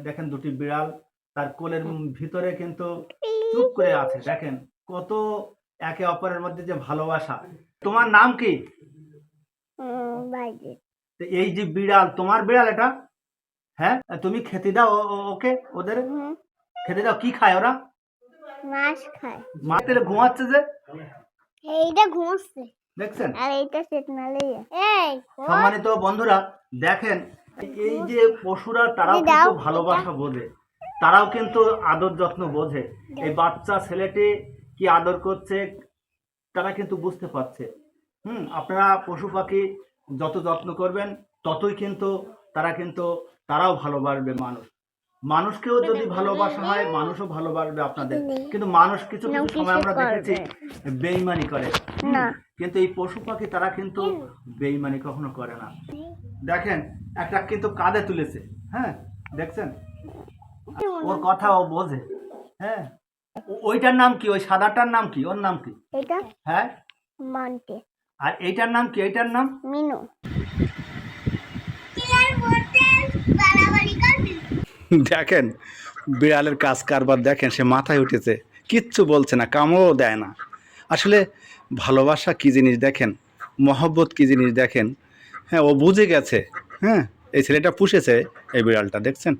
দেখেন দুটি বিড়াল তার কোলের ভিতরে কিন্তু চুপ করে আছে। দেখেন কত একে অপরের মধ্যে যে ভালোবাসা। তোমার নাম কি? তো এই যে বিড়াল, তোমার বিড়াল এটা? হ্যাঁ, তুমি খেতে দাও ওকে, ওদের খেতে দাও। কি খায় ওরা? মাছ খায়। মাছ তেলে ঘুমাচ্ছে যে, এইটা ঘুমাচ্ছে দেখছেন? আর এইটা সিগনালে। এই সম্মানিত বন্ধুরা, দেখেন এই যে পশুরা তারাও কিন্তু ভালোবাসা বোঝে, তারাও কিন্তু আদর যত্ন বোঝে। এই বাচ্চা ছেলেটি কি আদর করছে তারা কিন্তু বুঝতে পারছে। আপনারা পশু পাখি যত যত্ন করবেন ততই কিন্তু তারাও ভালোবাসবে। মানুষকেও যদি ভালোবাসা হয় মানুষও ভালোবাসবে আপনাদের। কিন্তু মানুষ কিছু কিছু সময় আমরা দেখেছি বেইমানি করে, কিন্তু এই পশু পাখি তারা কিন্তু বেইমানি কখনো করে না। দেখেন একটা কিন্তু কাঁধে তুলেছে, হ্যাঁ দেখছেন, ওর কথা ও বোঝে। হ্যাঁ, ওইটার নাম কি? ওই সাদাটার নাম কি? ওর নাম কি? এটা হ্যাঁ মানতে। আর এইটার নাম কি? এইটার নাম মিনু। দেখেন বিড়ালের কাজ কারবার দেখেন, সে মাথায় উঠেছে, কিচ্ছু বলছে না, কামড়ও দেয় না। আসলে ভালোবাসা কি জিনিস দেখেন, মহব্বত কি জিনিস দেখেন। হ্যাঁ, ও বুঝে গেছে। হ্যাঁ, এই ছেলেটা পুষেছে এই বিড়ালটা, দেখছেন।